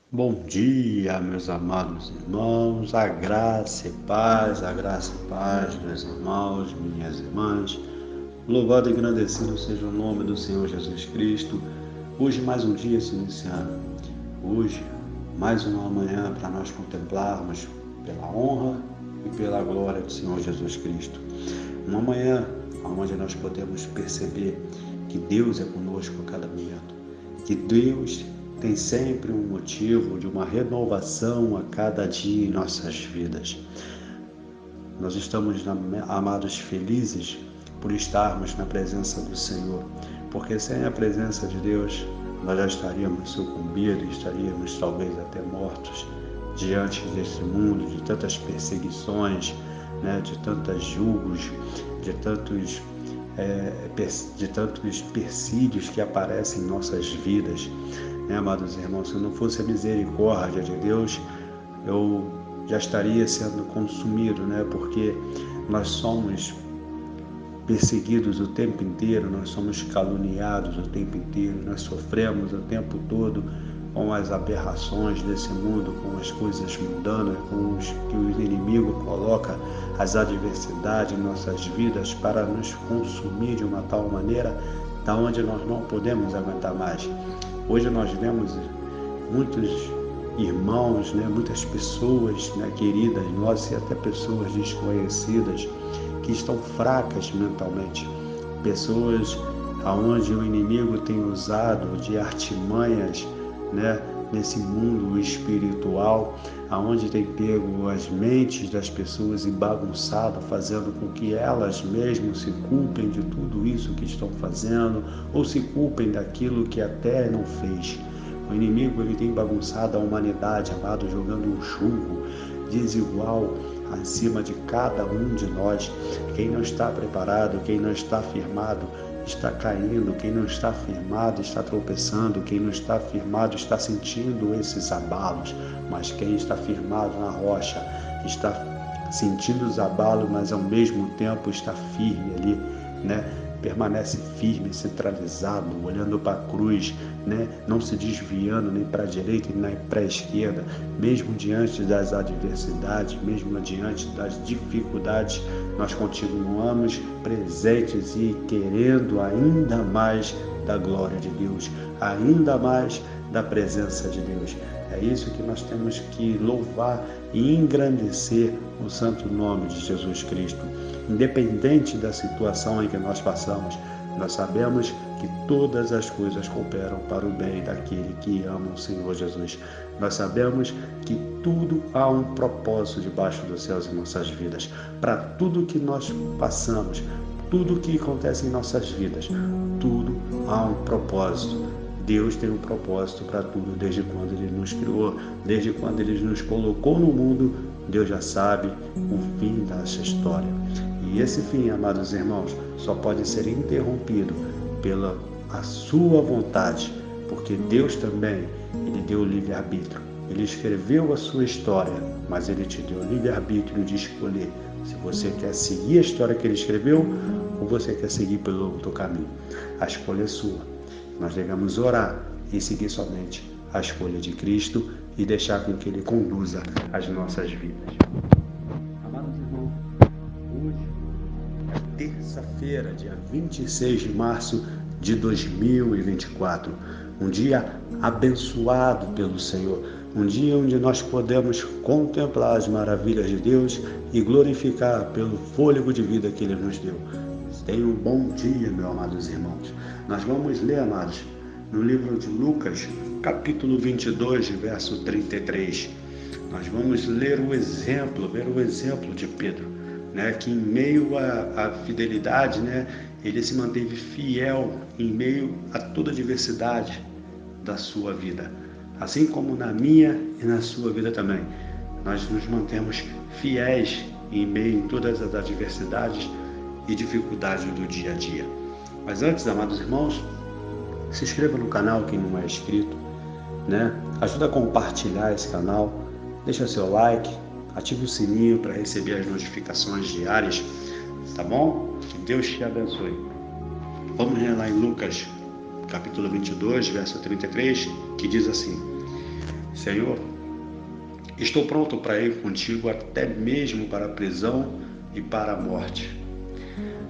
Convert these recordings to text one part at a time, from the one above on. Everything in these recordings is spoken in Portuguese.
Bom dia, meus amados irmãos, a graça e paz, meus irmãos, minhas irmãs. Louvado e agradecido seja o nome do Senhor Jesus Cristo. Hoje mais um dia se iniciando. Hoje mais uma manhã para nós contemplarmos pela honra e pela glória do Senhor Jesus Cristo. Uma manhã onde nós podemos perceber que Deus é conosco a cada momento, que Deus tem sempre um motivo de uma renovação a cada dia em nossas vidas. Nós estamos, amados, felizes por estarmos na presença do Senhor, porque sem a presença de Deus nós já estaríamos sucumbidos, estaríamos talvez até mortos diante desse mundo, de tantas perseguições, de tantos julgos, de tantos persídios que aparecem em nossas vidas. Amados irmãos, se não fosse a misericórdia de Deus, eu já estaria sendo consumido, porque nós somos perseguidos o tempo inteiro, nós somos caluniados o tempo inteiro, nós sofremos o tempo todo com as aberrações desse mundo, com as coisas mundanas, com os que o inimigo coloca, as adversidades em nossas vidas para nos consumir de uma tal maneira da onde nós não podemos aguentar mais. Hoje nós vemos muitos irmãos, muitas pessoas, queridas nossas e até pessoas desconhecidas que estão fracas mentalmente, pessoas aonde o inimigo tem usado de artimanhas, nesse mundo espiritual, aonde tem pego as mentes das pessoas e bagunçado, fazendo com que elas mesmas se culpem de tudo isso que estão fazendo, ou se culpem daquilo que até não fez. O inimigo ele tem bagunçado a humanidade, amado, jogando um jugo desigual acima de cada um de nós. Quem não está preparado, quem não está firmado, está caindo. Quem não está firmado está tropeçando. Quem não está firmado está sentindo esses abalos. Mas quem está firmado na rocha está sentindo os abalos, mas ao mesmo tempo está firme ali, permanece firme, centralizado, olhando para a cruz, não se desviando nem para a direita nem para a esquerda, mesmo diante das adversidades, mesmo diante das dificuldades, nós continuamos presentes e querendo ainda mais da glória de Deus, ainda mais da presença de Deus. É isso que nós temos que louvar e engrandecer o santo nome de Jesus Cristo. Independente da situação em que nós passamos, nós sabemos que todas as coisas cooperam para o bem daquele que ama o Senhor Jesus. Nós sabemos que tudo há um propósito debaixo dos céus em nossas vidas. Para tudo que nós passamos, tudo que acontece em nossas vidas, tudo há um propósito. Deus tem um propósito para tudo, desde quando Ele nos criou, desde quando Ele nos colocou no mundo, Deus já sabe o fim dessa história. E esse fim, amados irmãos, só pode ser interrompido pela a sua vontade, porque Deus também, Ele deu o livre-arbítrio. Ele escreveu a sua história, mas Ele te deu o livre-arbítrio de escolher se você quer seguir a história que Ele escreveu ou você quer seguir pelo outro caminho. A escolha é sua. Nós devemos orar e seguir somente a escolha de Cristo e deixar com que Ele conduza as nossas vidas. Amados irmãos, hoje é terça-feira, dia 26 de março de 2024. Um dia abençoado pelo Senhor. Um dia onde nós podemos contemplar as maravilhas de Deus e glorificar pelo fôlego de vida que Ele nos deu. Tenha um bom dia, meus amados irmãos. Nós vamos ler, amados, no livro de Lucas, capítulo 22, verso 33. Nós vamos ler ver o exemplo de Pedro, que em meio à fidelidade, ele se manteve fiel em meio a toda a diversidade da sua vida. Assim como na minha e na sua vida também. Nós nos mantemos fiéis em meio a todas as adversidades e dificuldades do dia a dia. Mas antes, amados irmãos, se inscreva no canal quem não é inscrito, ajuda a compartilhar esse canal, deixa seu like, ative o sininho para receber as notificações diárias, tá bom? Que Deus te abençoe. Vamos ler lá em Lucas, capítulo 22, verso 33, que diz assim: Senhor, estou pronto para ir contigo até mesmo para a prisão e para a morte.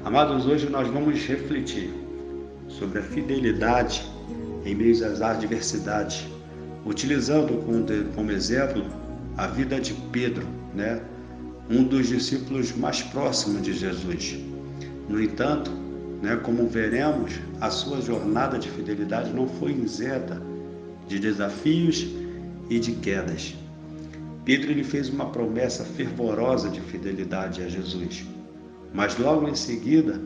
Amados, hoje nós vamos refletir sobre a fidelidade em meio às adversidades, utilizando como exemplo a vida de Pedro, né? Um dos discípulos mais próximos de Jesus. No entanto, como veremos, a sua jornada de fidelidade não foi isenta de desafios e de quedas. Pedro ele fez uma promessa fervorosa de fidelidade a Jesus, mas logo em seguida,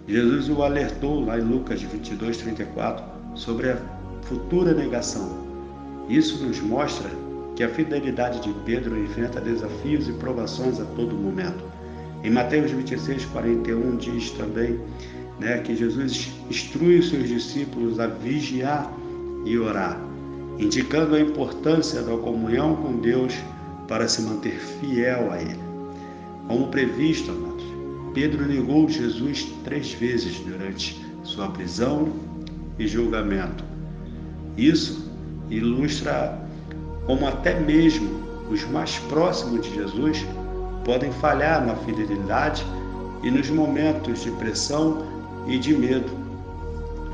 Jesus o alertou lá em Lucas 22:34 sobre a futura negação. Isso nos mostra que a fidelidade de Pedro enfrenta desafios e provações a todo momento. Em Mateus 26:41 diz também que Jesus instrui os seus discípulos a vigiar e orar, indicando a importância da comunhão com Deus para se manter fiel a Ele. Como previsto, amados, Pedro negou Jesus 3 vezes durante sua prisão e julgamento. Isso ilustra como até mesmo os mais próximos de Jesus podem falhar na fidelidade e nos momentos de pressão e de medo.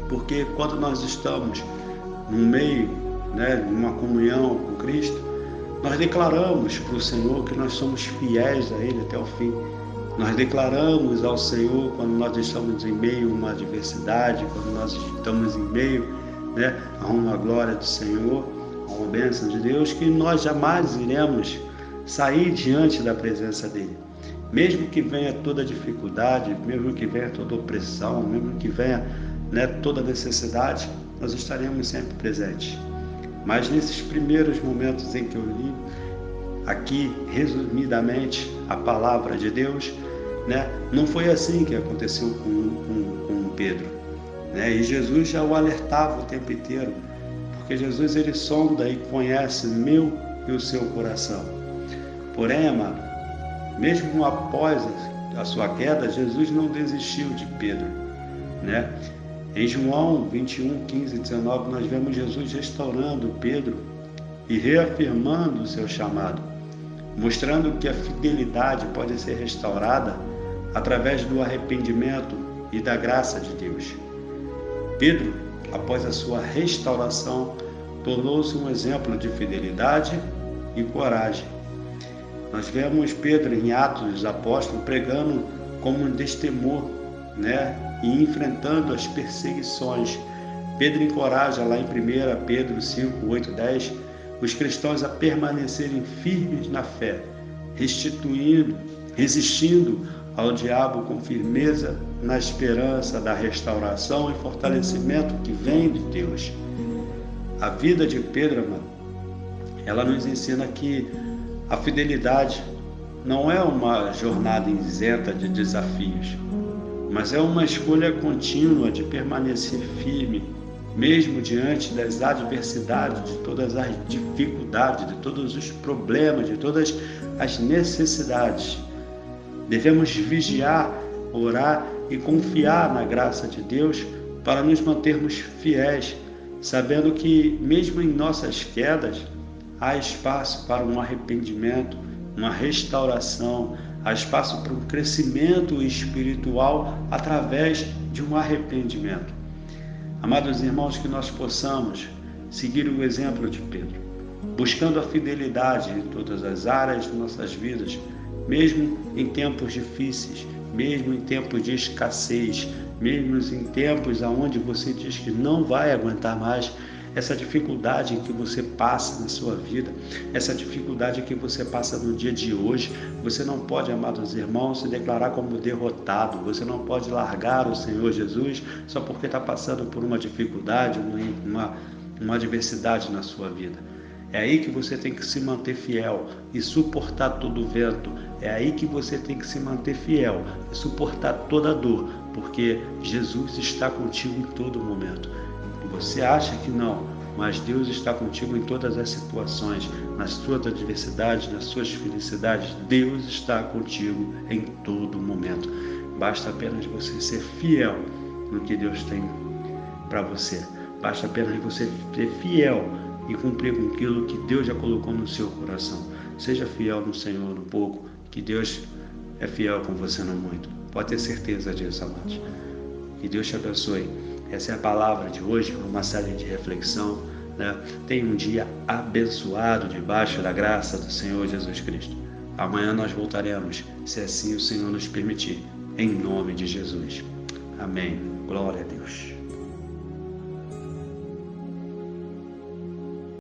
Porque quando nós estamos no meio, de uma comunhão com Cristo, nós declaramos para o Senhor que nós somos fiéis a Ele até o fim. Nós declaramos ao Senhor quando nós estamos em meio a uma adversidade, quando nós estamos em meio a uma glória do Senhor, a uma bênção de Deus, que nós jamais iremos sair diante da presença dEle. Mesmo que venha toda dificuldade, mesmo que venha toda opressão, mesmo que venha toda necessidade, nós estaremos sempre presentes. Mas nesses primeiros momentos em que eu li aqui, resumidamente, a palavra de Deus, não foi assim que aconteceu com Pedro. E Jesus já o alertava o tempo inteiro, porque Jesus ele sonda e conhece o meu e o seu coração. Porém, amado, mesmo após a sua queda, Jesus não desistiu de Pedro. Em João 21:15-19, nós vemos Jesus restaurando Pedro e reafirmando o seu chamado, mostrando que a fidelidade pode ser restaurada através do arrependimento e da graça de Deus. Pedro, após a sua restauração, tornou-se um exemplo de fidelidade e coragem. Nós vemos Pedro em Atos dos Apóstolos pregando como um destemor, e enfrentando as perseguições. Pedro encoraja lá em 1 Pedro 5:8-10 os cristãos a permanecerem firmes na fé, resistindo ao diabo com firmeza na esperança da restauração e fortalecimento que vem de Deus. A vida de Pedro, irmão, ela nos ensina que a fidelidade não é uma jornada isenta de desafios, mas é uma escolha contínua de permanecer firme, mesmo diante das adversidades, de todas as dificuldades, de todos os problemas, de todas as necessidades. Devemos vigiar, orar e confiar na graça de Deus para nos mantermos fiéis, sabendo que mesmo em nossas quedas há espaço para um arrependimento, uma restauração, há espaço para um crescimento espiritual através de um arrependimento. Amados irmãos, que nós possamos seguir o exemplo de Pedro, buscando a fidelidade em todas as áreas de nossas vidas, mesmo em tempos difíceis, mesmo em tempos de escassez, mesmo em tempos onde você diz que não vai aguentar mais essa dificuldade em que você passa na sua vida, essa dificuldade que você passa no dia de hoje. Você não pode, amados irmãos, se declarar como derrotado. Você não pode largar o Senhor Jesus só porque está passando por uma dificuldade, uma adversidade na sua vida. É aí que você tem que se manter fiel e suportar todo o vento. É aí que você tem que se manter fiel e suportar toda a dor, porque Jesus está contigo em todo momento. Você acha que não, mas Deus está contigo em todas as situações, nas suas adversidades, nas suas felicidades. Deus está contigo em todo momento. Basta apenas você ser fiel no que Deus tem para você. Basta apenas você ser fiel e cumprir com aquilo que Deus já colocou no seu coração. Seja fiel no Senhor no pouco, que Deus é fiel com você no muito. Pode ter certeza disso, amados. Que Deus te abençoe. Essa é a palavra de hoje, uma série de reflexão, né? Tenha um dia abençoado debaixo da graça do Senhor Jesus Cristo. Amanhã nós voltaremos, se assim o Senhor nos permitir, em nome de Jesus. Amém. Glória a Deus.